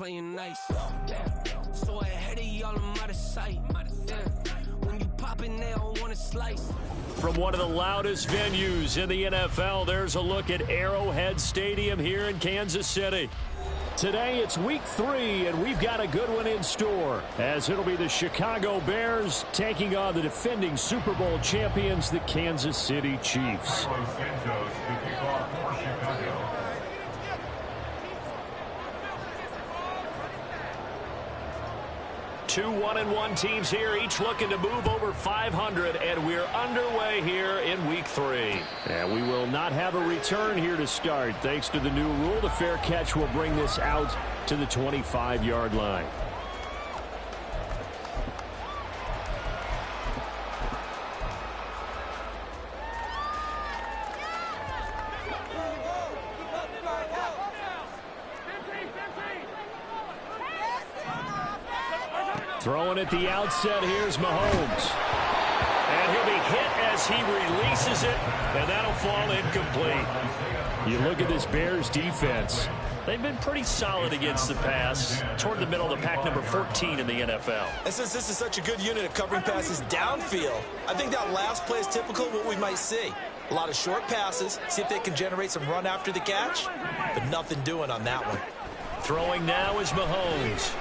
Playing nice, so ahead of y'all, I'm out of sight. When you pop in, they don't want to slice. From one of the loudest venues in the NFL, there's a look at Arrowhead Stadium here in Kansas City. Today, it's week 3, and we've got a good one in store, as it'll be the Chicago Bears taking on the defending Super Bowl champions, the Kansas City Chiefs. 2 1-1 teams here, each looking to move over 500, and we're underway here in week 3. And we will not have a return here to start. Thanks to the new rule, the fair catch will bring this out to the 25-yard line. Throwing at the outset, here's Mahomes. And he'll be hit as he releases it, and that'll fall incomplete. You look at this Bears defense. They've been pretty solid against the pass, toward the middle of the pack, number 14 in the NFL. And since this is such a good unit of covering passes downfield, I think that last play is typical of what we might see. A lot of short passes, see if they can generate some run after the catch, but nothing doing on that one. Throwing now is Mahomes.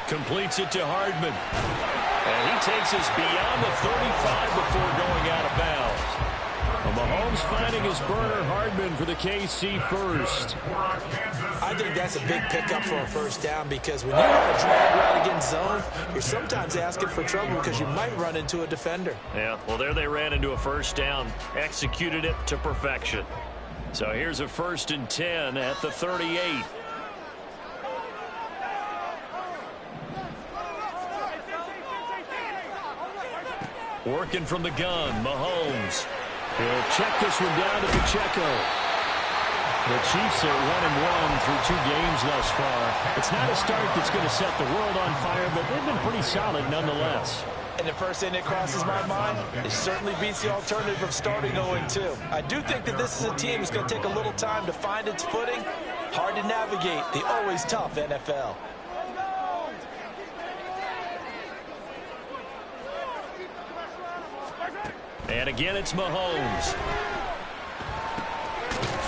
Completes it to Hardman. And he takes us beyond the 35 before going out of bounds. Well, Mahomes finding his burner, Hardman for the KC first. I think that's a big pickup for a first down, because when you run a drag route against zone, you're sometimes asking for trouble because you might run into a defender. Yeah, well, there they ran into a first down. Executed it to perfection. So here's a 1st and 10 at the 38. Working from the gun, Mahomes. He'll check this one down to Pacheco. The Chiefs are 1-1 through 2 games thus far. It's not a start that's going to set the world on fire, but they've been pretty solid nonetheless. And the first thing that crosses my mind, it certainly beats the alternative of starting 0-2. I do think that this is a team that's going to take a little time to find its footing. Hard to navigate the always tough NFL. And again, it's Mahomes.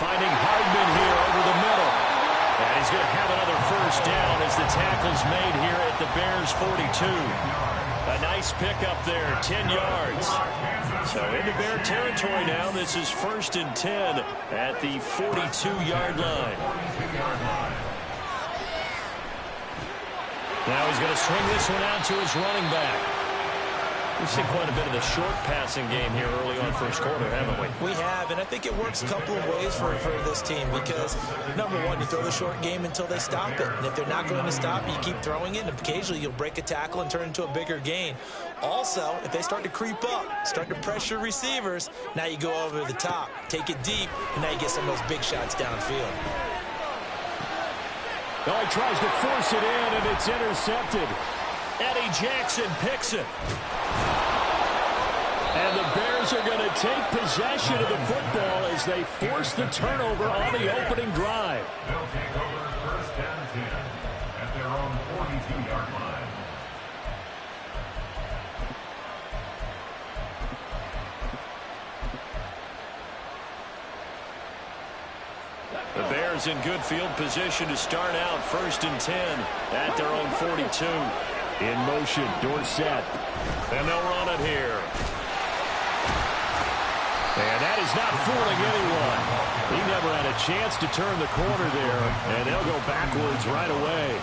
Finding Hardman here over the middle. And he's going to have another first down as the tackle's made here at the Bears' 42. A nice pickup there, 10 yards. So into Bear territory now. This is 1st and 10 at the 42-yard line. Now he's going to swing this one out to his running back. We've seen quite a bit of the short passing game here early on first quarter, haven't we? We have, and I think it works a couple of ways for this team, because, number one, you throw the short game until they stop it. And if they're not going to stop it, you keep throwing it, and occasionally you'll break a tackle and turn into a bigger gain. Also, if they start to creep up, start to pressure receivers, now you go over the top, take it deep, and now you get some of those big shots downfield. Oh, he tries to force it in, and it's intercepted. Eddie Jackson picks it. And the Bears are going to take possession of the football as they force the turnover on the opening drive. They'll take over 1st and 10 at their own 42-yard line. The Bears in good field position to start out 1st and 10 at their own 42. In motion, Dorsett. And they'll run it here. And that is not fooling anyone. He never had a chance to turn the corner there, and they'll go backwards right away.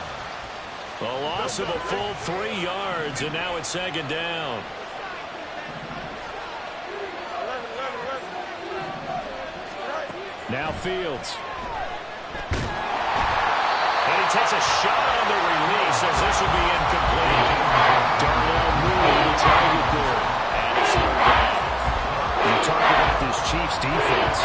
A loss of a full 3 yards, and now it's 2nd down. Now Fields. And he takes a shot on the release as this will be incomplete. Darnell Mooney, the target there. And it's down. You talk about this Chiefs defense.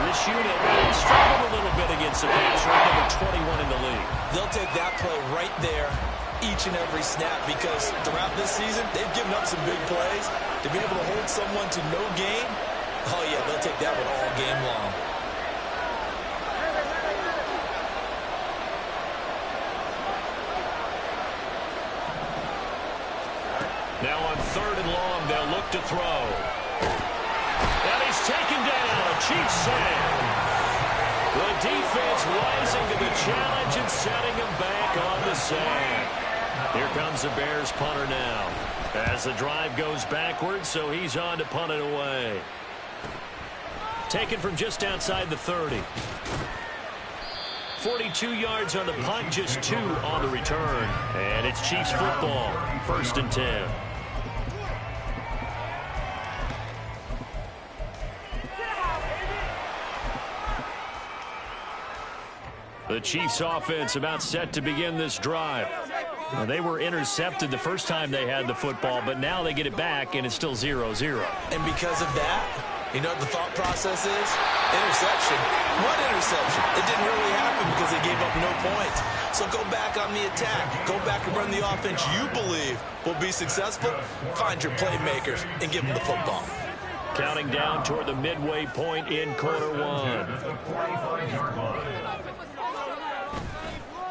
This unit struggled a little bit against the pass, right number 21 in the league. They'll take that play right there each and every snap, because throughout this season, they've given up some big plays. To be able to hold someone to no gain, oh yeah, they'll take that one all game long. Now on 3rd and long, they'll look to throw. And he's taken down. Chiefs save. The defense rising to the challenge and setting him back on the sack. Here comes the Bears punter now. As the drive goes backwards, so he's on to punt it away. Taken from just outside the 30. 42 yards on the punt, just 2 on the return. And it's Chiefs football, 1st and 10. The Chiefs offense about set to begin this drive. Well, they were intercepted the first time they had the football, but now they get it back, and it's still 0-0. And because of that, you know what the thought process is? Interception. What interception? It didn't really happen because they gave up no points. So go back on the attack. Go back and run the offense you believe will be successful. Find your playmakers and give them the football. Counting down toward the midway point in quarter 1.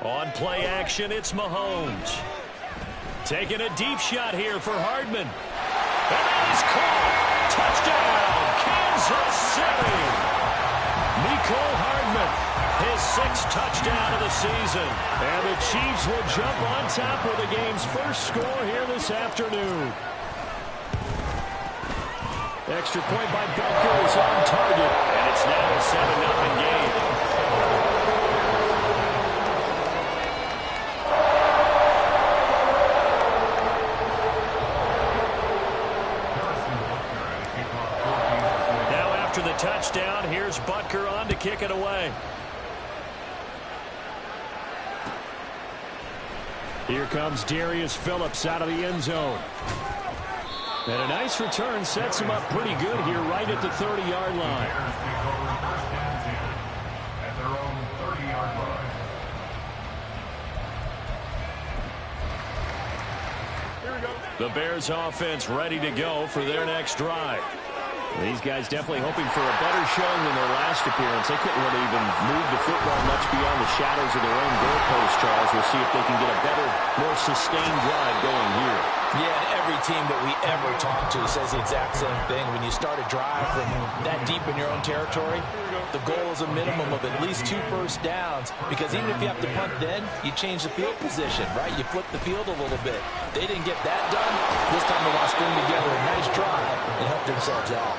On play action, it's Mahomes. Taking a deep shot here for Hardman. And that is caught. Touchdown, Kansas City. Mecole Hardman, his 6th touchdown of the season. And the Chiefs will jump on top with the game's first score here this afternoon. Extra point by Butker is on target. And it's now a 7-0 game. After the touchdown, here's Butker on to kick it away. Here comes Darius Phillips out of the end zone. And a nice return sets him up pretty good here right at the 30-yard line. At their own 30-yard line. The Bears offense ready to go for their next drive. These guys definitely hoping for a better showing than their last appearance. They couldn't really even move the football much beyond the shadows of their own goalpost, Charles. We'll see if they can get a better, more sustained drive going here. Yeah, and every team that we ever talk to says the exact same thing. When you start a drive from that deep in your own territory, the goal is a minimum of at least 2 first downs, because even if you have to punt then, you change the field position, right? You flip the field a little bit. They didn't get that done. This time they want to string together a nice drive and help themselves out.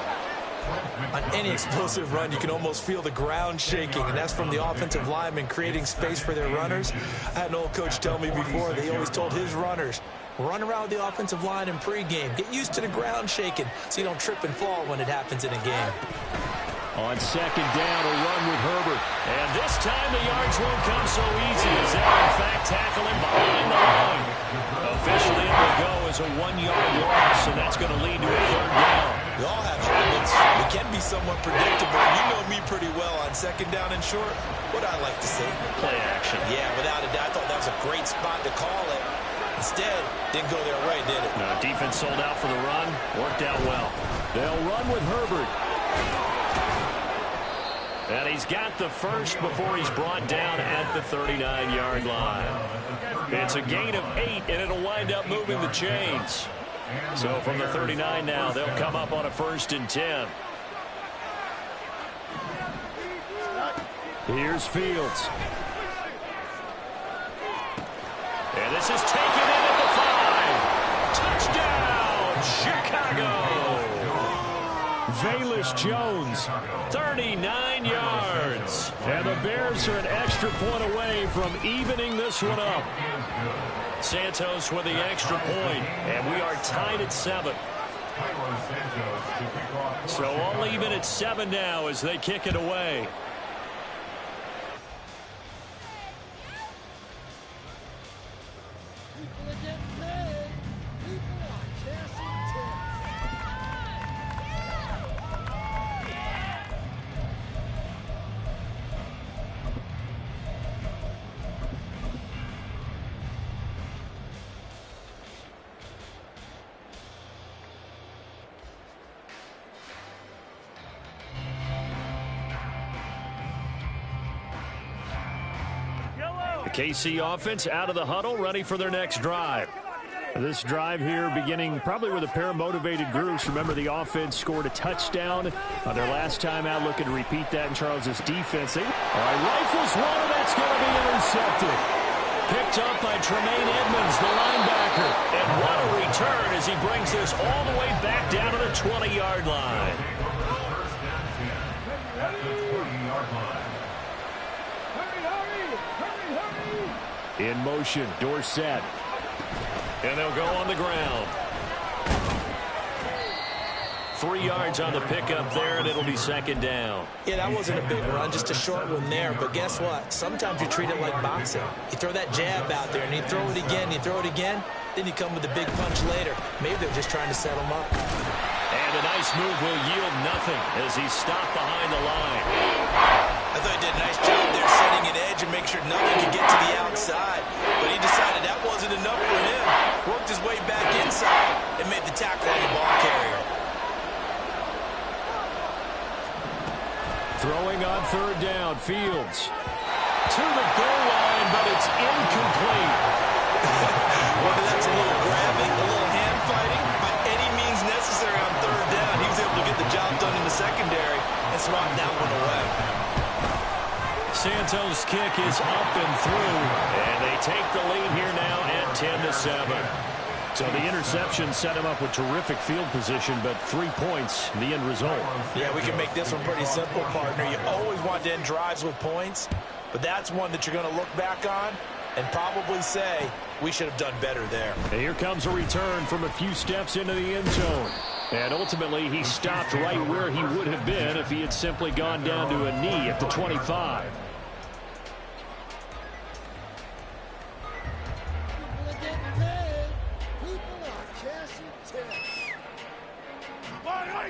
On any explosive run, you can almost feel the ground shaking, and that's from the offensive linemen creating space for their runners. I had an old coach tell me before, they always told his runners, run around with the offensive line in pregame. Get used to the ground shaking so you don't trip and fall when it happens in a game. On 2nd down, a run with Herbert. And this time the yards won't come so easy as they, in fact, tackle him behind the line. Officially, it will go as a 1-yard loss, and that's going to lead to a 3rd down. We all have habits. We can be somewhat predictable. You know me pretty well on 2nd down and short. What I like to say? Play action. Yeah, without a doubt. I thought that was a great spot to call it. Instead, didn't go their way, did it? No, defense sold out for the run. Worked out well. They'll run with Herbert. And he's got the first before he's brought down at the 39-yard line. It's a gain of 8, and it'll wind up moving the chains. So from the 39 now, they'll come up on a 1st and 10. Here's Fields. And this is taken in at the 5. Touchdown, Chicago. Velus Jones, 39 yards. And the Bears are an extra point away from evening this one up. Santos with the extra point, and we are tied at 7. So all even at 7 now as they kick it away. KC offense out of the huddle, ready for their next drive. This drive here beginning probably with a pair of motivated groups. Remember, the offense scored a touchdown on their last time out, looking to repeat that in Charles's defense. All right, rifles one, and that's going to be intercepted. Picked up by Tremaine Edmonds, the linebacker. And what a return as he brings this all the way back down to the 20-yard line. In motion, Dorsett. And they'll go on the ground. 3 yards on the pickup there, and it'll be second down. Yeah, that wasn't a big run, just a short one there. But guess what? Sometimes you treat it like boxing. You throw that jab out there, and you throw it again, then you come with a big punch later. Maybe they're just trying to set him up. And a nice move will yield nothing as he's stopped behind the line. I thought he did a nice job there setting an edge and make sure nothing could get to the outside. But he decided that wasn't enough for him. Worked his way back inside and made the tackle on the ball carrier. Throwing on third down, Fields. To the goal line, but it's incomplete. Whether that's a little grabbing, a little hand fighting, by any means necessary on third down, he was able to get the job done in the secondary and swat that one away. Santos' kick is up and through, and they take the lead here now at 10-7. So the interception set him up with terrific field position, but 3 points, the end result. Yeah, we can make this one pretty simple, partner. You always want to end drives with points, but that's one that you're going to look back on and probably say, we should have done better there. And here comes a return from a few steps into the end zone. And ultimately, he stopped right where he would have been if he had simply gone down to a knee at the 25.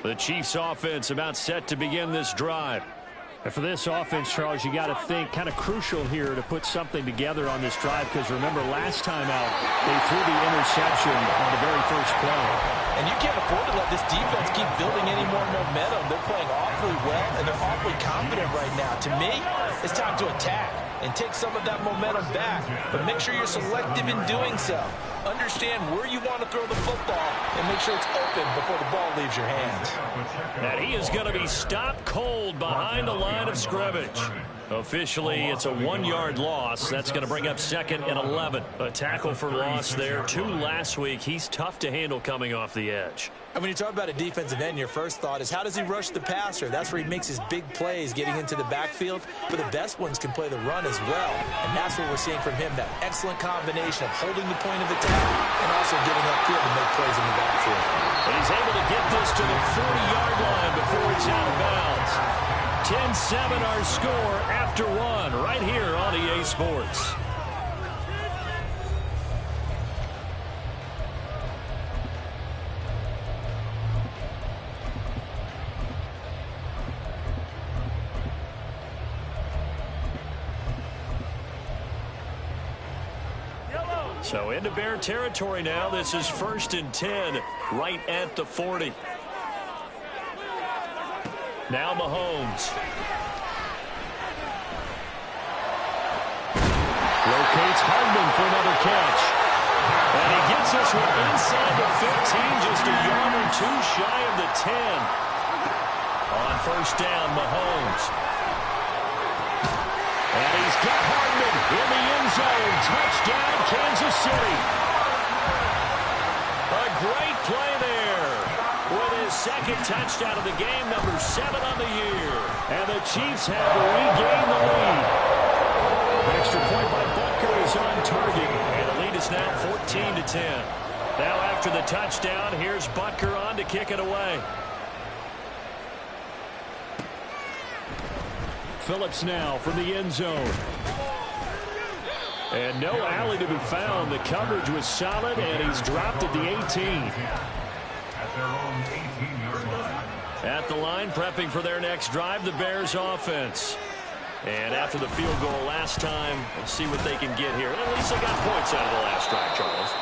The Chiefs offense about set to begin this drive. And for this offense, Charles, you got to think kind of crucial here to put something together on this drive, because remember last time out they threw the interception on the very first play. And you can't afford to let this defense keep building any more momentum. They're playing awfully well, and they're awfully confident right now. To me, it's time to attack and take some of that momentum back, but make sure you're selective in doing so. Understand where you want to throw the football and make sure it's open before the ball leaves your hands. And he is going to be stopped cold behind the line of scrimmage. Officially, it's a 1-yard loss. That's going to bring up 2nd and 11. A tackle for loss there. 2 last week. He's tough to handle coming off the edge. And when you talk about a defensive end, your first thought is, how does he rush the passer? That's where he makes his big plays getting into the backfield. But the best ones can play the run as well. And that's what we're seeing from him, that excellent combination of holding the point of attack and also getting upfield to make plays in the backfield. And he's able to get this to the 40-yard line before it's out of bounds. 10-7 our score after 1 right here on EA Sports. So into Bear territory now. This is 1st and 10 right at the 40. Now Mahomes. Locates Hardman for another catch. And he gets this one inside the 15, just a yard or 2 shy of the 10. On 1st down, Mahomes. And he's got Hardman in the end zone. Touchdown, Kansas City. A great play there. With his 2nd touchdown of the game, number 7 on the year. And the Chiefs have regained the lead. Extra point by Butker is on target. And the lead is now 14-10. Now after the touchdown, here's Butker on to kick it away. Phillips now from the end zone. And no alley to be found. The coverage was solid, and he's dropped at the 18. At the line, prepping for their next drive, the Bears offense. And after the field goal last time, we'll see what they can get here. At least they got points out of the last drive, Charles.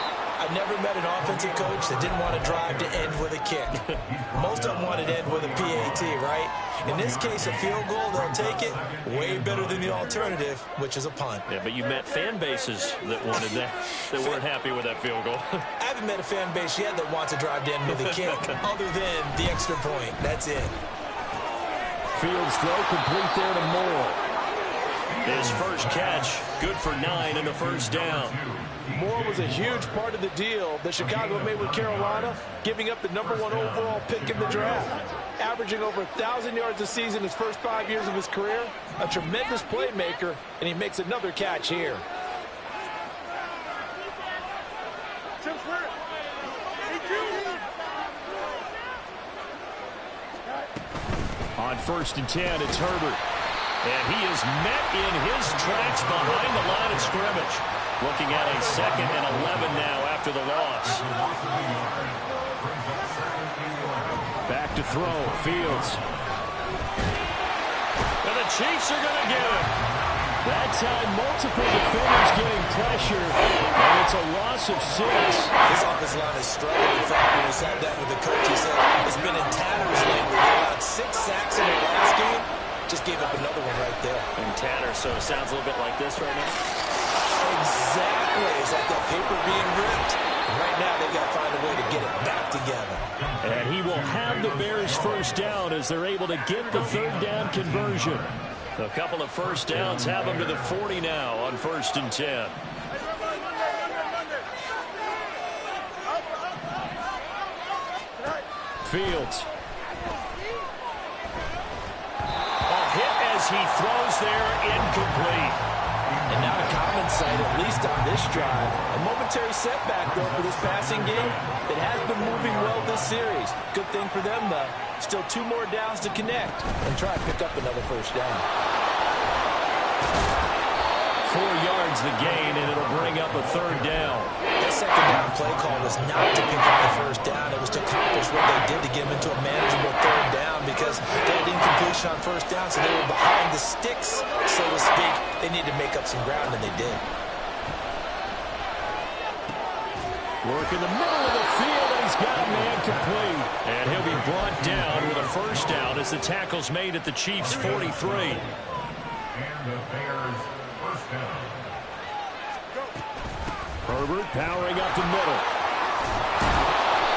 I've never met an offensive coach that didn't want to drive to end with a kick. Most of them wanted to end with a PAT, right? In this case, a field goal, they'll take it. Way better than the alternative, which is a punt. Yeah, but you met fan bases that wanted that, that weren't happy with that field goal. I have haven't met a fan base yet that wants to drive down with a kick other than the extra point. That's it. Fields throw complete there to Moore. His first catch, good for 9 and a first down. Moore was a huge part of the deal that Chicago made with Carolina, giving up the #1 overall pick in the draft. Averaging over 1,000 yards a season his first 5 years of his career. A tremendous playmaker, and he makes another catch here. On 1st and 10, it's Herbert. And he is met in his tracks behind the line of scrimmage. Looking at a 2nd and 11 now after the loss. Back to throw, Fields. And the Chiefs are going to get him. That time, multiple defenders getting pressure, and it's a loss of 6. This offensive line is struggling. In fact, when we sat down with the coach, he said it's been in tatters lately. They allowed 6 sacks in their last game. Just gave up another one right there. And Tanner, so it sounds a little bit like this right now. Exactly. It's like that paper being ripped. And right now, they've got to find a way to get it back together. And he will have the Bears first down as they're able to get the 3rd down conversion. A couple of first downs have them to the 40 now on 1st and 10. Fields. He throws there, incomplete. And now to common sight, at least on this drive. A momentary setback, though, for this passing game. It has been moving well this series. Good thing for them, though. Still 2 more downs to connect and try and pick up another first down. 4 yards the gain, and it'll bring up a 3rd down. That 2nd down play call was not to pick up the first down. It was to accomplish what they did to get them into a manageable 3rd down because they had incompletion on first down, so they were behind the sticks, so to speak. They needed to make up some ground, and they did. Work in the middle of the field, and he's got man complete. And he'll be brought down with a first down as the tackle's made at the Chiefs' 43. And the Bears first down. Herbert powering up the middle.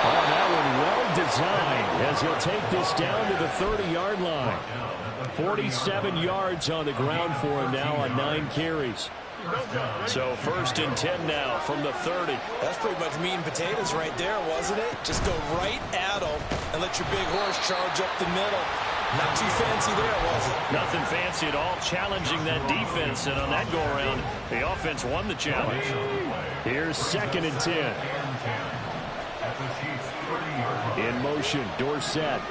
Oh, that one well designed as he'll take this down to the 30-yard line. 47 yards on the ground for him now on 9 carries. So 1st and 10 now from the 30. That's pretty much meat and potatoes right there, wasn't it? Just go right at them and let your big horse charge up the middle. Not too fancy there, was it? Nothing fancy at all, challenging that defense, and on that go-around, the offense won the challenge. Here's 2nd and 10. In motion, Dorsett.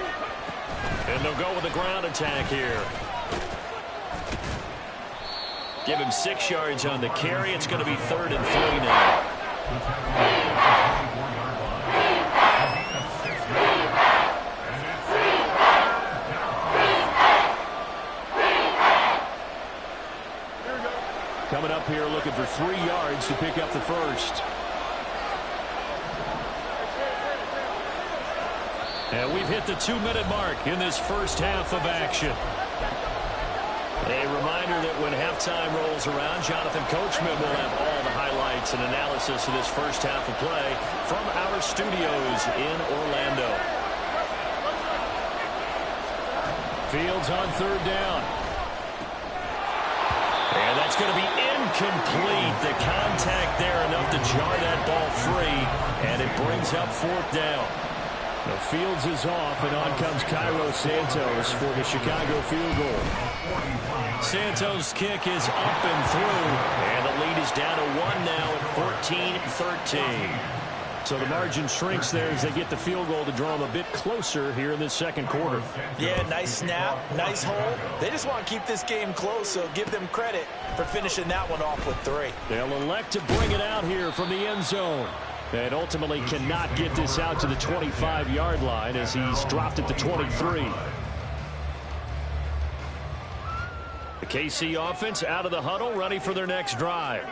And they'll go with a ground attack here. Give him 6 yards on the carry. It's going to be 3rd and 3 now. Coming up here looking for 3 yards to pick up the first. And we've hit the 2-minute mark in this first half of action. A reminder that when halftime rolls around, Jonathan Coachman will have all the highlights and analysis of this first half of play from our studios in Orlando. Fields on 3rd down. And that's going to be incomplete. The contact there enough to jar that ball free, and it brings up 4th down. The Fields is off, and on comes Cairo Santos for the Chicago field goal. Santos' kick is up and through, and the lead is down to 1 now at 14-13. So the margin shrinks there as they get the field goal to draw them a bit closer here in this 2nd quarter. Yeah, nice snap, nice hole. They just want to keep this game close, so give them credit for finishing that one off with 3. They'll elect to bring it out here from the end zone. And ultimately cannot get this out to the 25-yard line as he's dropped at the 23. The KC offense out of the huddle, ready for their next drive.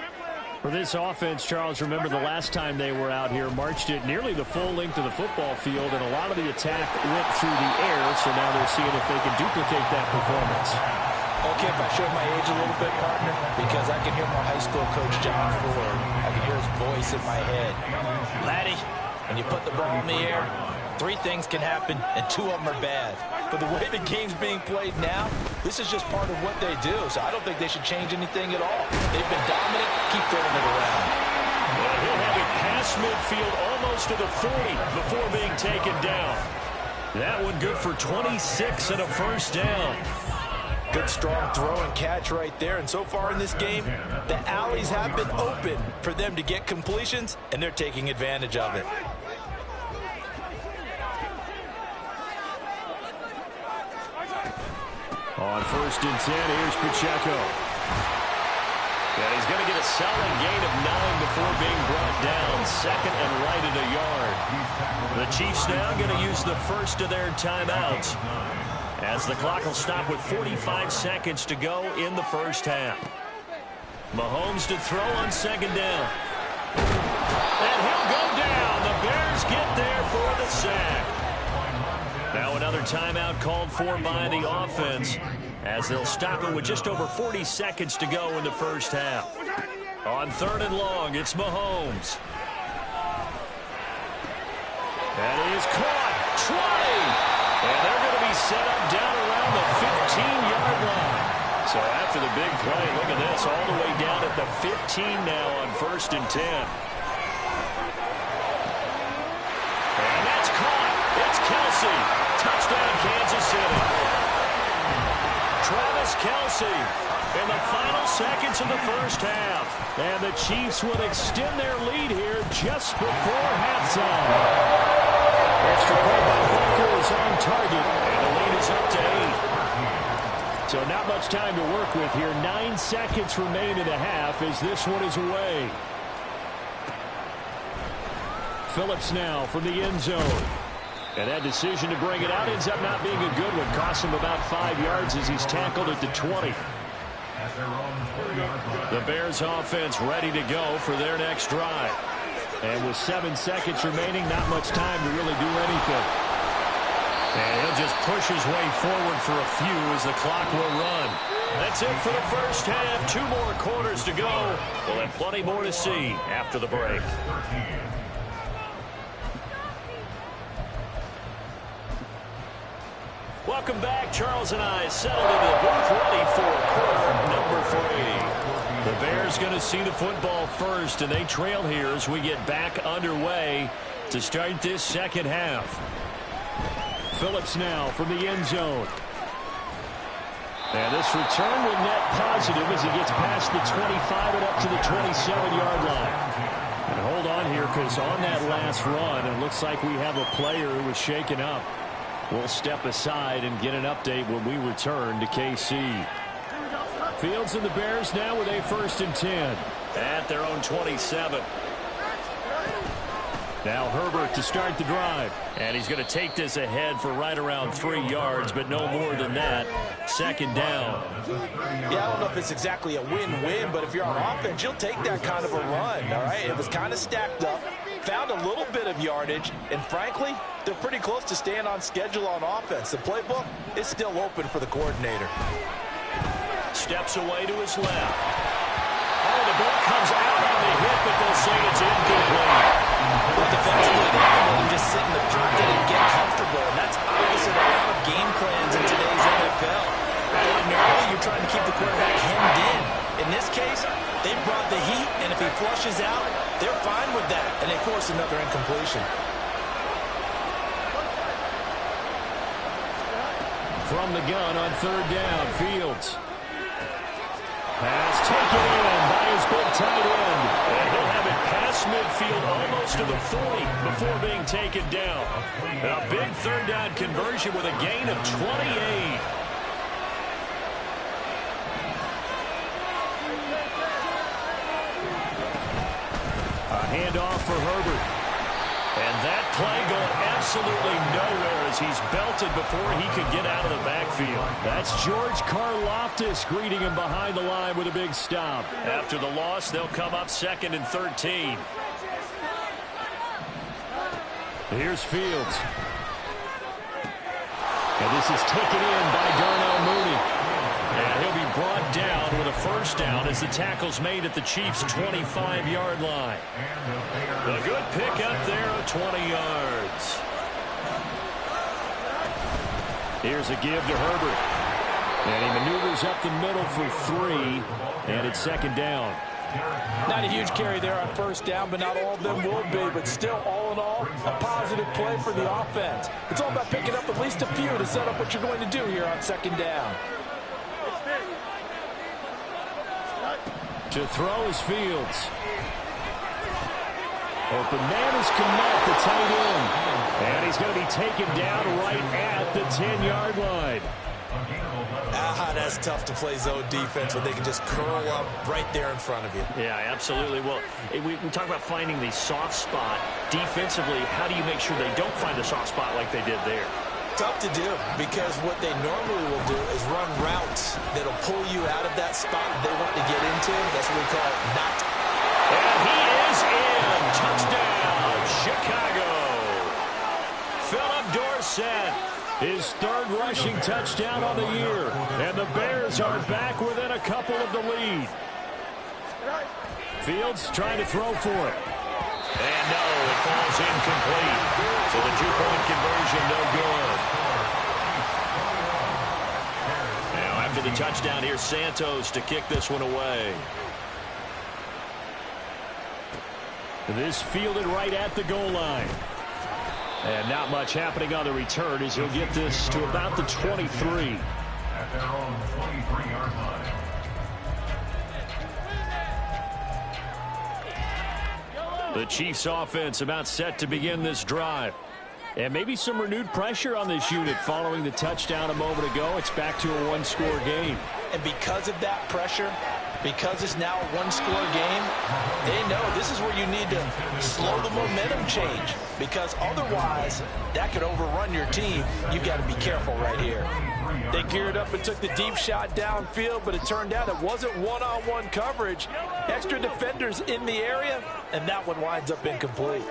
For this offense, Charles, remember the last time they were out here, marched it nearly the full length of the football field, and a lot of the attack went through the air, so now they're seeing if they can duplicate that performance. Okay, if I show my age a little bit, partner, because I can hear my high school coach, John Ford. I can hear his voice voice in my head. Laddie, when you put the ball in the air, 3 things can happen, and 2 of them are bad. But the way the game's being played now, this is just part of what they do. So I don't think they should change anything at all. They've been dominant. Keep throwing it around. Well, he'll have it past midfield almost to the 40 before being taken down. That one good for 26 and a first down. Good strong throw and catch right there. And so far in this game, the alleys have been open for them to get completions, and they're taking advantage of it. On 1st and 10, here's Pacheco. And he's going to get a solid gain of 9 before being brought down. 2nd and right at a yard. The Chiefs now going to use the first of their timeouts, as the clock will stop with 45 seconds to go in the first half. Mahomes to throw on 2nd down. And he'll go down. The Bears get there for the sack. Now another timeout called for by the offense, as they'll stop it with just over 40 seconds to go in the first half. On 3rd and long, it's Mahomes. And he is caught. 20! And they're going to be set up down around the 15-yard line. So after the big play, look at this, all the way down at the 15 now on 1st and 10. And that's caught. It's Kelce. Touchdown, Kansas City. Travis Kelce in the final seconds of the first half. And the Chiefs would extend their lead here just before halftime. Extra point by Booker is on target, and the lead is up to 8. So not much time to work with here. 9 seconds remain in the half as this one is away. Phillips now from the end zone. And that decision to bring it out ends up not being a good one. Costs him about 5 yards as he's tackled at the 20. The Bears offense ready to go for their next drive. And with 7 seconds remaining, not much time to really do anything. And he'll just push his way forward for a few as the clock will run. That's it for the first half. 2 more quarters to go. We'll have plenty more to see after the break. Welcome back. Charles and I settled into the booth ready for quarter number 3. The Bears going to see the football first, and they trail here as we get back underway to start this second half. Phillips now from the end zone. And this return will net positive as he gets past the 25 and up to the 27-yard line. And hold on here, because on that last run, it looks like we have a player who was shaken up. We'll step aside and get an update when we return to KC. Fields and the Bears now with a 1st and 10 at their own 27. Now Herbert to start the drive. And he's going to take this ahead for right around 3 yards, but no more than that. 2nd down. Yeah, I don't know if it's exactly a win-win, but if you're on offense, you'll take that kind of a run, all right? It was kind of stacked up, found a little bit of yardage, and frankly, they're pretty close to staying on schedule on offense. The playbook is still open for the coordinator. Steps away to his left. Oh, the ball comes out on the hit, but they'll say it's incomplete. Well, defensively, they can let him just sit in the pocket and get comfortable, and that's opposite a lot of game plans in today's NFL. Ordinarily, you're trying to keep the quarterback hemmed in. In this case, they brought the heat, and if he flushes out, they're fine with that, and they force another incompletion. From the gun on 3rd down, Fields. Pass taken in by his big tight end. And he'll have it past midfield almost to the 40 before being taken down. A big 3rd down conversion with a gain of 28. A handoff for Herbert. And that play going absolutely nowhere as he's belted before he could get out of the backfield. That's George Karlaftis greeting him behind the line with a big stop. After the loss, they'll come up 2nd and 13. Here's Fields. And this is taken in by Darnell Mooney. And he'll be brought down with a first down as the tackle's made at the Chiefs' 25-yard line. A good pick up there of 20 yards. Here's a give to Herbert. And he maneuvers up the middle for 3, and it's second down. Not a huge carry there on first down, but not all of them will be. But still, all in all, a positive play for the offense. It's all about picking up at least a few to set up what you're going to do here on second down. To throw is Fields. Open man is Kmet, the tight end. And he's going to be taken down right at the 10-yard line. That's tough to play zone defense when they can just curl up right there in front of you. Yeah, absolutely. Well, we talk about finding the soft spot. Defensively, how do you make sure they don't find the soft spot like they did there? Tough to do, because what they normally will do is run routes that'll pull you out of that spot they want to get into. That's what we call knock. And he is in. Touchdown, Chicago. Philip Dorsett, his third rushing touchdown on the year. And the Bears are back within a couple of the lead. Fields trying to throw for it. And no, it falls incomplete. So the two-point conversion, no good. Now after the touchdown, here's Santos to kick this one away. This fielded right at the goal line. And not much happening on the return as he'll get this to about the 23. At their own 23-yard line. The Chiefs offense about set to begin this drive. And maybe some renewed pressure on this unit following the touchdown a moment ago. It's back to a one-score game. And because of that pressure, because it's now a one-score game, they know this is where you need to slow the momentum change, because otherwise that could overrun your team. You've got to be careful right here. They geared up and took the deep shot downfield, but it turned out it wasn't one-on-one coverage. Extra defenders in the area, and that one winds up incomplete.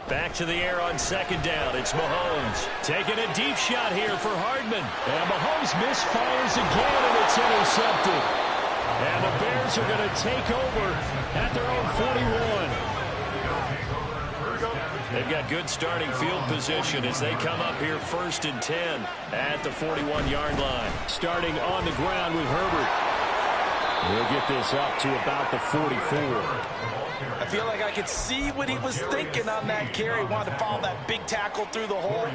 Back to the air on second down. It's Mahomes taking a deep shot here for Hardman. And Mahomes misfires again, and it's intercepted. And the Bears are going to take over at their own 41. They've got good starting field position as they come up here 1st and 10 at the 41-yard line. Starting on the ground with Herbert. We'll get this up to about the 44. I feel like I could see what he was thinking on that carry. Wanted to follow that big tackle through the hole.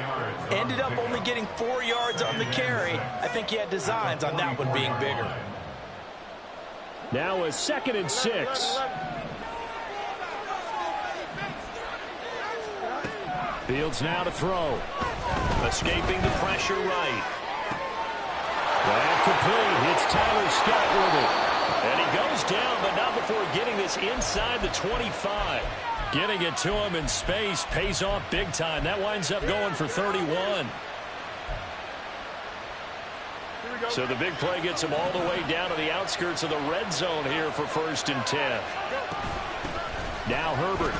Ended up only getting 4 yards on the carry. I think he had designs on that one being bigger. Now a 2nd and 6. Fields now to throw. Escaping the pressure right. That complete. It's Tyler Scott with it. And he goes down, but not before getting this inside the 25. Getting it to him in space pays off big time. That winds up going for 31. So the big play gets him all the way down to the outskirts of the red zone here for 1st and 10. Now Herbert.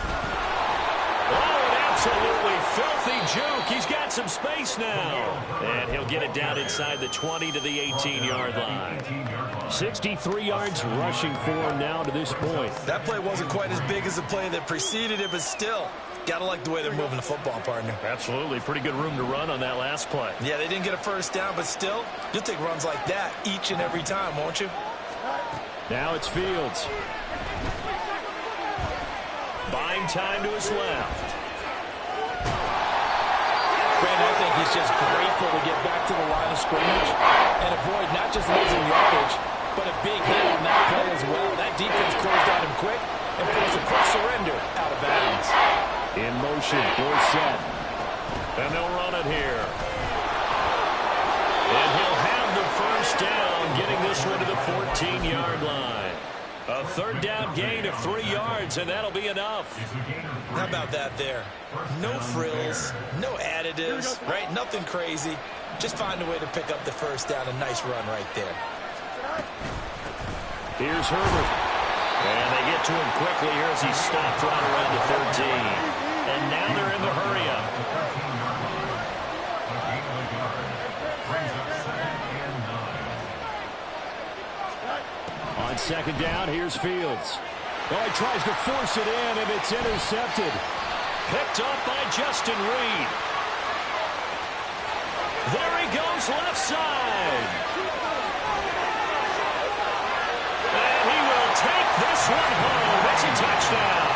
Oh, an absolutely filthy juke. He's got some space now. And he'll get it down inside the 20 to the 18-yard line. 63 yards rushing for him now to this point. That play wasn't quite as big as the play that preceded it, but still, gotta like the way they're moving the football, partner. Absolutely. Pretty good room to run on that last play. Yeah, they didn't get a first down, but still, you'll take runs like that each and every time, won't you? Now it's Fields. Buying time to his left. Brandon, I think he's just grateful to get back to the line of scrimmage and avoid not just losing yardage, but a big hit on that play as well. That defense closed on him quick and forced a quick surrender out of bounds. In motion, Dorsett. And they'll run it here. And he'll have the first down, getting this one to the 14-yard line. A 3rd down gain of 3 yards, and that'll be enough. How about that there? No frills, no additives, right? Nothing crazy. Just find a way to pick up the first down. A nice run right there. Here's Herbert. And they get to him quickly here as he's stopped right around the 13. And now they're in the hurry-up. On second down, here's Fields. Oh, he tries to force it in, and it's intercepted. Picked up by Justin Reed. There he goes, left side. And he will take this one home. It's a touchdown.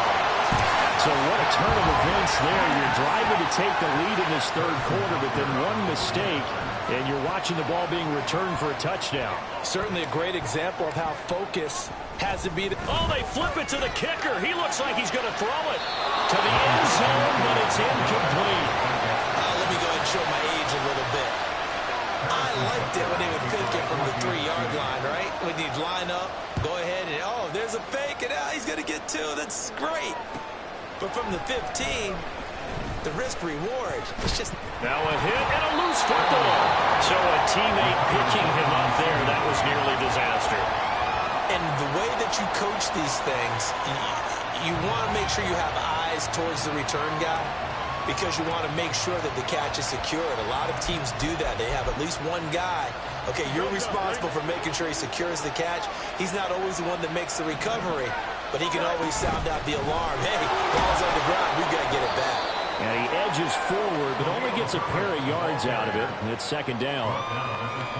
So what a turn of events there. You're driving to take the lead in this third quarter, but then one mistake, and you're watching the ball being returned for a touchdown. Certainly a great example of how focus has to be. Oh, they flip it to the kicker. He looks like he's going to throw it to the end zone, but it's incomplete. Let me go ahead and show my age a little bit. I liked it when they would fake it from the 3-yard line, right? When you'd line up, go ahead and, oh, there's a fake, and he's going to get 2. That's great. But from the 15, the risk-reward, it's just... Now a hit and a loose football. So a teammate picking him up there, that was nearly disaster. And the way that you coach these things, you want to make sure you have eyes towards the return guy because you want to make sure that the catch is secured. A lot of teams do that. They have at least one guy. Okay, you're responsible for making sure he secures the catch. He's not always the one that makes the recovery, but he can always sound out the alarm. Hey, ball's on the ground. We got to get it back. And he edges forward, but only gets a pair of yards out of it. And it's second down.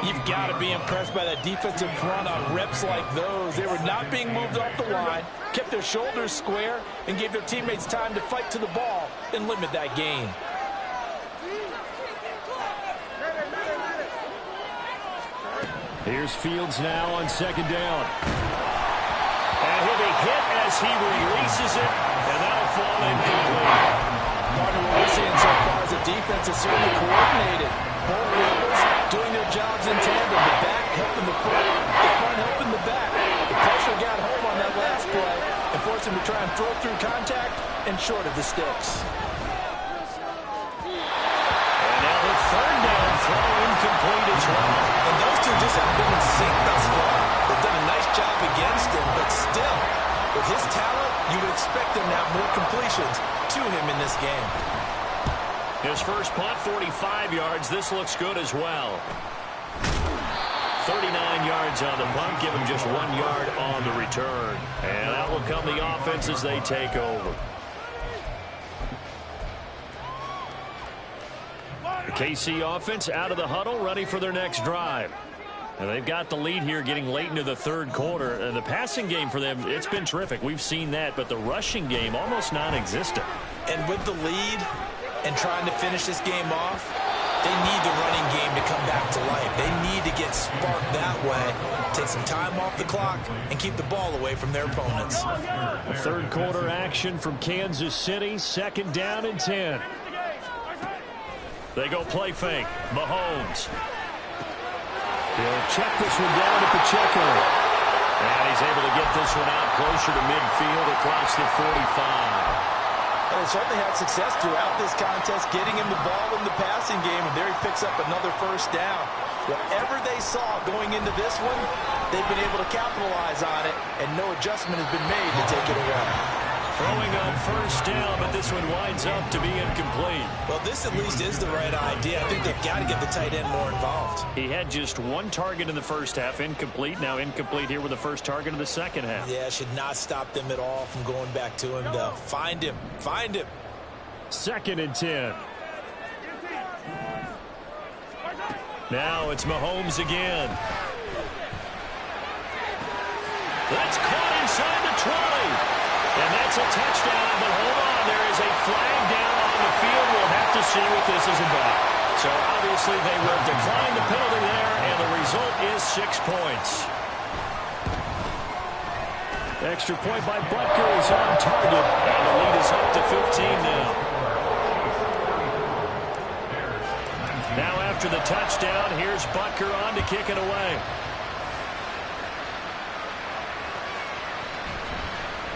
You've got to be impressed by that defensive front on reps like those. They were not being moved off the line, kept their shoulders square, and gave their teammates time to fight to the ball and limit that gain. Here's Fields now on second down. And he'll be hit as he releases it, and that'll fall incomplete. Partner, what we're seeing so far is the defense is certainly coordinated. Both levels doing their jobs in tandem. The back helping the front helping the back. The pressure got home on that last play and forced him to try and throw through contact and short of the sticks. And now the third down throw incomplete as well. And those two just haven't been in sync thus far. They've done a nice job against him, but still, with his talent, you would expect him to have more completions to him in this game. His first punt, 45 yards. This looks good as well. 39 yards on the punt. Give him just 1 yard on the return. And out will come the offense as they take over. The KC offense out of the huddle, ready for their next drive. And they've got the lead here getting late into the third quarter. And the passing game for them, it's been terrific. We've seen that, but the rushing game almost non-existent. And with the lead and trying to finish this game off, they need the running game to come back to life. They need to get sparked that way, take some time off the clock, and keep the ball away from their opponents. Third quarter action from Kansas City, second down and 10. They go play fake. Mahomes. He'll check this one down to Pacheco. And he's able to get this one out closer to midfield across the 45. Well, they certainly had success throughout this contest, getting him the ball in the passing game, and there he picks up another first down. Whatever they saw going into this one, they've been able to capitalize on it, and no adjustment has been made to take it away. Throwing on first down, but this one winds up to be incomplete. Well, this at least is the right idea. I think they've got to get the tight end more involved. He had just one target in the first half, incomplete. Now incomplete here with the first target of the second half. Yeah, should not stop them at all from going back to him, though. Find him. Find him. Second and 10. Now it's Mahomes again. That's caught inside the 20. And that's a touchdown, but hold on, there is a flag down on the field. We'll have to see what this is about. So obviously they will decline the penalty there, and the result is 6 points. Extra point by Butker is on target, and the lead is up to 15 now. Now after the touchdown, here's Butker on to kick it away.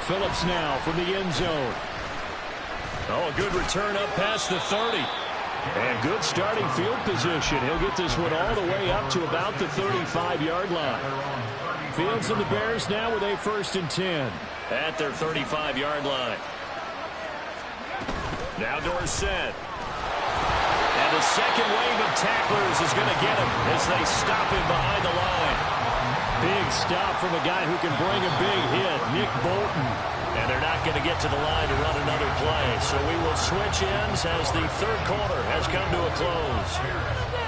Phillips now from the end zone. Oh, a good return up past the 30. And good starting field position. He'll get this one all the way up to about the 35-yard line. Fields and the Bears now with a 1st and 10 at their 35-yard line. Now Dorsett. And the second wave of tacklers is going to get him as they stop him behind the line. big stop from a guy who can bring a big hit, Nick Bolton. And they're not going to get to the line to run another play. So we will switch ends as the third quarter has come to a close.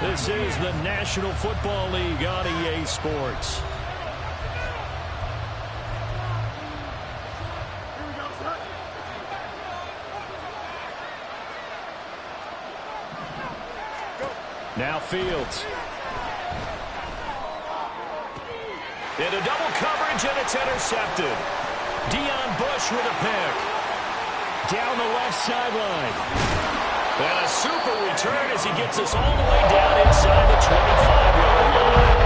This is the National Football League on EA Sports. Now Fields. Into double coverage, and it's intercepted. Deion Bush with a pick. Down the left sideline. And a super return as he gets us all the way down inside the 25-yard line.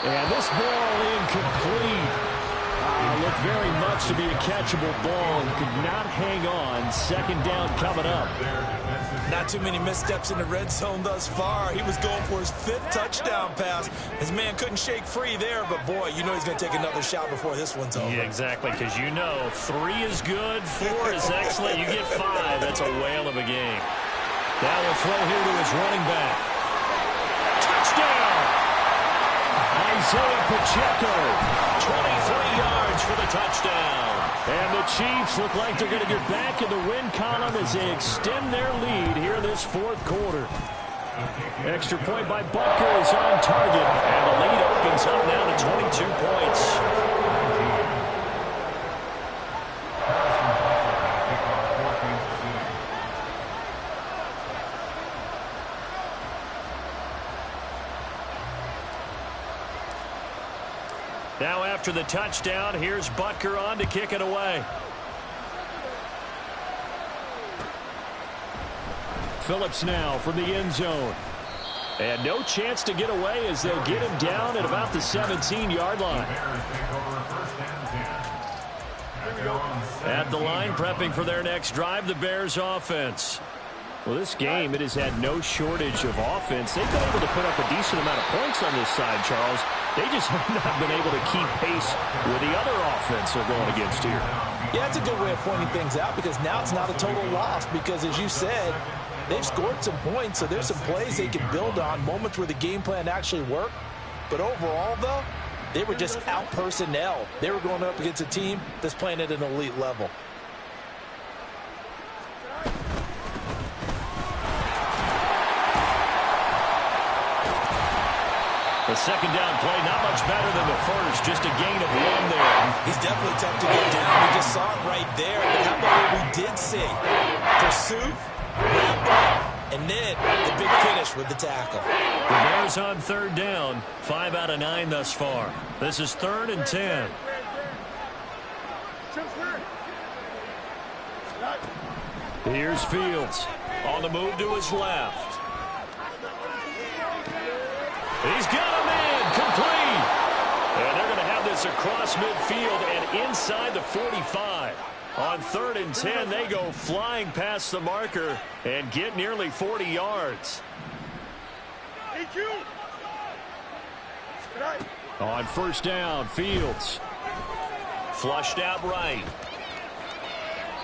And this ball incomplete. Looked very much to be a catchable ball and could not hang on. Second down coming up. Not too many missteps in the red zone thus far. He was going for his 5th touchdown pass. His man couldn't shake free there, but boy, you know he's going to take another shot before this one's over. Yeah, exactly, because you know 3 is good, 4 is excellent. You get 5, that's a whale of a game. Now we'll throw here to his running back. Touchdown! Isaiah Pacheco, 23 yards for the touchdown. And the Chiefs look like they're going to get back in the win column as they extend their lead here in this fourth quarter. Extra point by Butker is on target, and the lead opens up now to 22 points. Now after the touchdown, here's Butker on to kick it away. Phillips now from the end zone. And no chance to get away as they'll get him down at about the 17-yard line. At the line, prepping for their next drive, the Bears offense. Well, this game, it has had no shortage of offense. They've been able to put up a decent amount of points on this side, Charles. They just have not been able to keep pace with the other offense they're going against here. Yeah, it's a good way of pointing things out because now it's not a total loss because, as you said, they've scored some points, so there's some plays they can build on, moments where the game plan actually worked. But overall, though, they were just out personnel. They were going up against a team that's playing at an elite level. The second down play, not much better than the first, just a gain of 1 there. He's definitely tough to get down. We just saw it right there. But how about what we did see? Pursuit, wrap up, and then the big finish with the tackle. The Bears on third down, 5 out of 9 thus far. This is 3rd and 10. Here's Fields on the move to his left. He's got a man complete. And they're going to have this across midfield and inside the 45. On 3rd and 10, they go flying past the marker and get nearly 40 yards. On first down, Fields. Flushed out right.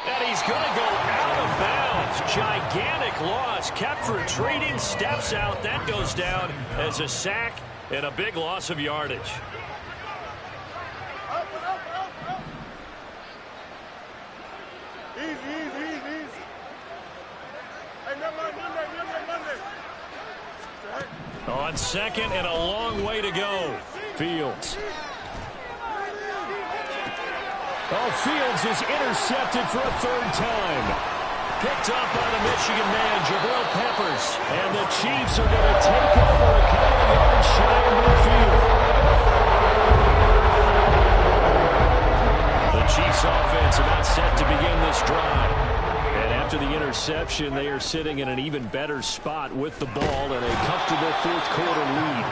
And he's going to go out of bounds. Gigantic loss. Kept retreating. Steps out. That goes down as a sack and a big loss of yardage. On second and a long way to go. Fields. Oh, Fields is intercepted for a 3rd time. Picked up by the Michigan man, Jabril Peppers. And the Chiefs are going to take over a couple of yards shy of midfield. The Chiefs offense about set to begin this drive. And after the interception, they are sitting in an even better spot with the ball and a comfortable 4th quarter lead.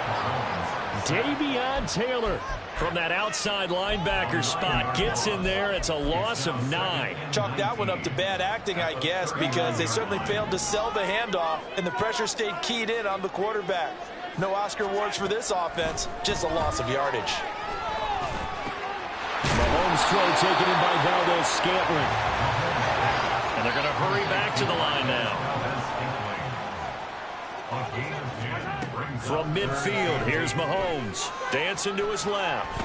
Davion Taylor from that outside linebacker spot gets in there. It's a loss of 9. Chalk that one up to bad acting, I guess, because they certainly failed to sell the handoff, and the pressure stayed keyed in on the quarterback. No Oscar awards for this offense, just a loss of yardage. Mahomes' throw taken in by Valdes-Scantling. And they're going to hurry back to the line now. From midfield, here's Mahomes. Dancing to his left.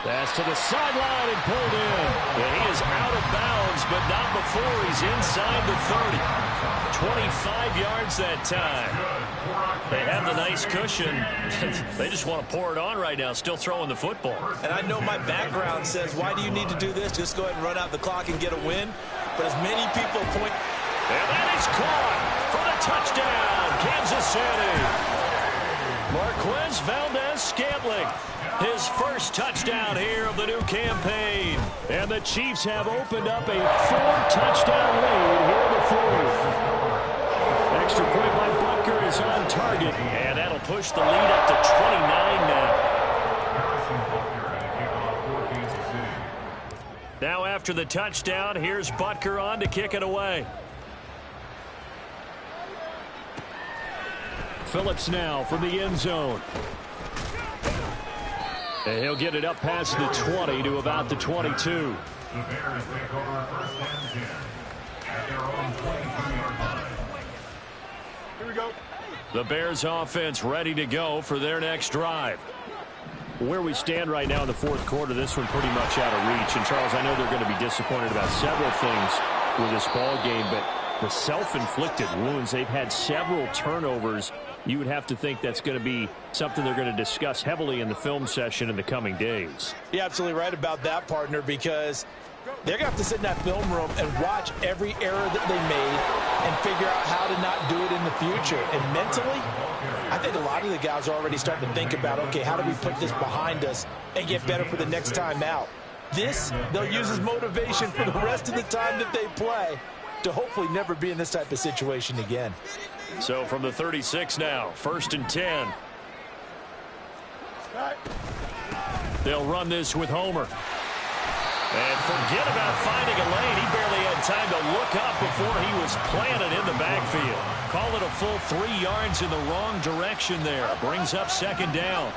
Pass to the sideline and pulled in. And he is out of bounds, but not before he's inside the 30. 25 yards that time. They have the nice cushion. They just want to pour it on right now, still throwing the football. And I know my background says, why do you need to do this? Just go ahead and run out the clock and get a win. But as many people point... And that is caught for the touchdown, Kansas City. Marquez Valdes-Scantling, his first touchdown here of the new campaign. And the Chiefs have opened up a 4-touchdown lead here in the fourth. Extra point by Butker is on target, and that'll push the lead up to 29 now. Now after the touchdown, here's Butker on to kick it away. Phillips now from the end zone. And he'll get it up past the 20 to about the 22. The Bears take over first and 10 at their own 22-yard line. Here we go. The Bears offense ready to go for their next drive. Where we stand right now in the fourth quarter, this one pretty much out of reach. And Charles, I know they're going to be disappointed about several things with this ball game, but the self-inflicted wounds, they've had several turnovers. You would have to think that's going to be something they're going to discuss heavily in the film session in the coming days. You're absolutely right about that, partner, because they're going to have to sit in that film room and watch every error that they made and figure out how to not do it in the future. And mentally, I think a lot of the guys are already starting to think about, okay, how do we put this behind us and get better for the next time out? This, they'll use as motivation for the rest of the time that they play to hopefully never be in this type of situation again. So from the 36 now, 1st and 10. They'll run this with Homer. And forget about finding a lane. He barely had time to look up before he was planted in the backfield. Call it a full 3 yards in the wrong direction there. Brings up 2nd down.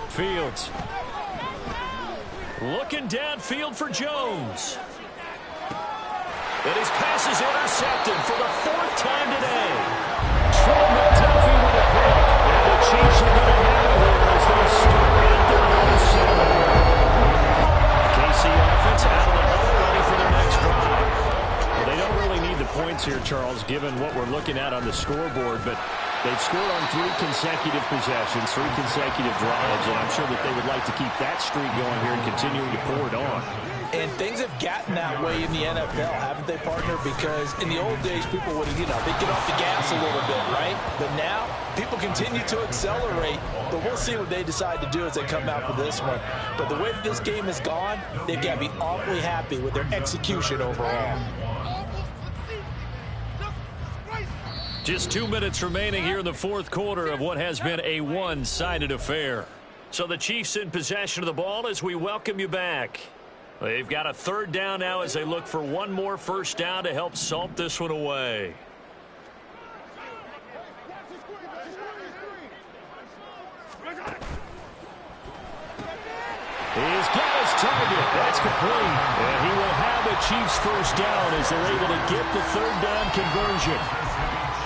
Fields. Looking downfield for Jones. And his pass is intercepted for the 4th time today. Trent McDuffie with a pick. And the Chiefs are going to have it here as they start at their own 7. KC offense out of the hole, ready for their next drive. Well, they don't really need the points here, Charles, given what we're looking at on the scoreboard, but they've scored on 3 consecutive possessions, 3 consecutive drives, and I'm sure that they would like to keep that streak going here and continuing to pour it on. And things have gotten that way in the NFL, haven't they, partner? Because in the old days, people would, they'd get off the gas a little bit, right? But now, people continue to accelerate. But we'll see what they decide to do as they come out for this one. But the way that this game has gone, they've got to be awfully happy with their execution overall. Just 2 minutes remaining here in the fourth quarter of what has been a one-sided affair. So the Chiefs in possession of the ball as we welcome you back. They've got a 3rd down now as they look for one more first down to help salt this one away. He's got his target. That's complete. And he will have the Chiefs first down as they're able to get the 3rd down conversion.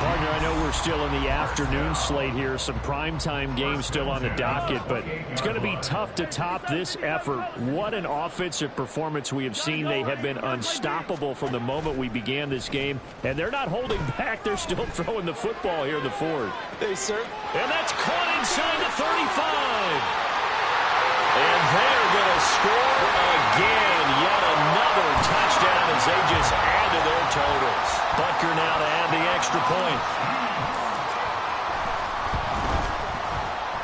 Partner, I know we're still in the afternoon slate here. Some primetime games still on the docket, but it's going to be tough to top this effort. What an offensive performance we have seen. They have been unstoppable from the moment we began this game, and they're not holding back. They're still throwing the football here in the fourth. They sir. And that's caught inside the 35. And they're going to score again. Yet another touchdown as they just add to their totals. Butker now to add the extra point.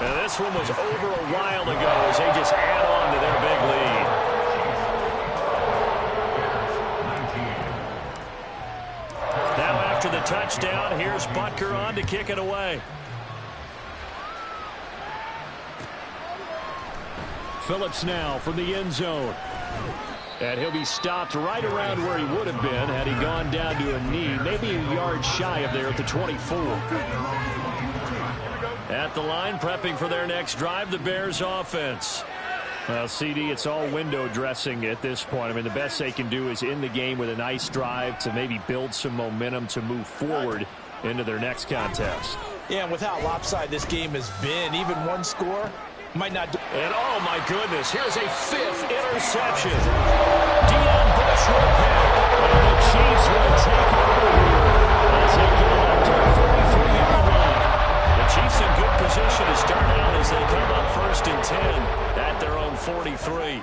Now this one was over a while ago as they just add on to their big lead. Now after the touchdown, here's Butker on to kick it away. Phillips now from the end zone. And he'll be stopped right around where he would have been had he gone down to a knee, maybe a yard shy of there at the 24. At the line, prepping for their next drive, the Bears offense. Well, CD, it's all window dressing at this point. I mean, the best they can do is in the game with a nice drive to maybe build some momentum to move forward into their next contest. Yeah, and with how lopsided this game has been, even one score might not do. And oh my goodness, here's a 5th interception. Deion Bush with a pick. And the Chiefs will take over as they get it up to the 43-yard line. The Chiefs in good position to start out as they come up 1st and 10 at their own 43.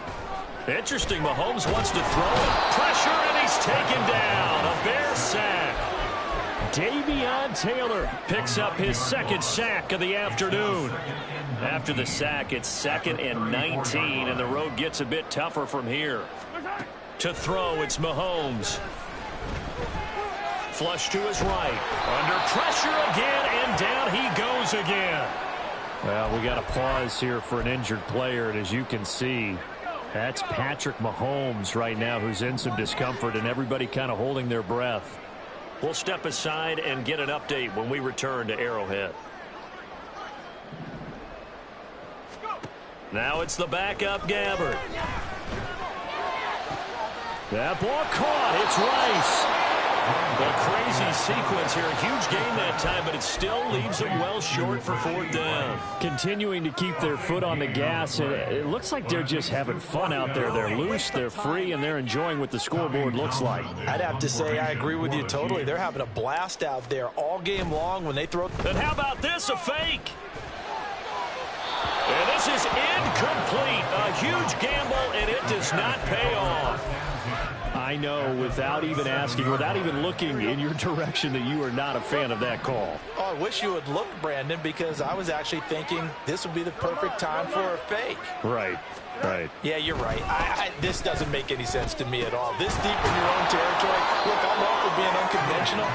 Interesting, Mahomes wants to throw it. Pressure, and he's taken down. A Bear sack. Davion Taylor picks up his 2nd sack of the afternoon. After the sack, it's 2nd and 19, and the road gets a bit tougher from here. To throw, it's Mahomes. Flush to his right. Under pressure again, and down he goes again. Well, we got a pause here for an injured player, and as you can see, that's Patrick Mahomes right now who's in some discomfort, and everybody kind of holding their breath. We'll step aside and get an update when we return to Arrowhead. Now it's the backup Gabbert. That ball caught. It's Rice. A crazy sequence here. A huge gain that time, but it still leaves them well short for 4th down. Continuing to keep their foot on the gas. It looks like they're just having fun out there. They're loose, they're free, and they're enjoying what the scoreboard looks like. I'd have to say I agree with you totally. They're having a blast out there all game long when they throw. And how about this? A fake. And this is incomplete. A huge gamble, and it does not pay off. I know, without even asking, without even looking in your direction, that you are not a fan of that call. Oh, I wish you would look, Brandon, because I was actually thinking this would be the perfect time for a fake. Right. Yeah, you're right. This doesn't make any sense to me at all. This deep in your own territory, look, I'm all for being unconventional.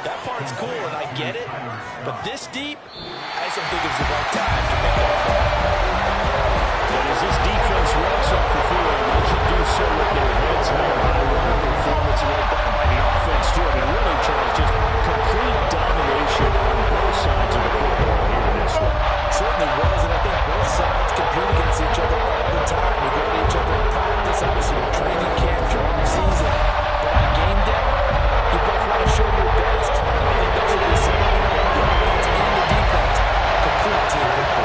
That part's cool, and I get it. But this deep, I just don't think it's the right time to make that call. But as this defense walks off the field, they should do so with their heads held.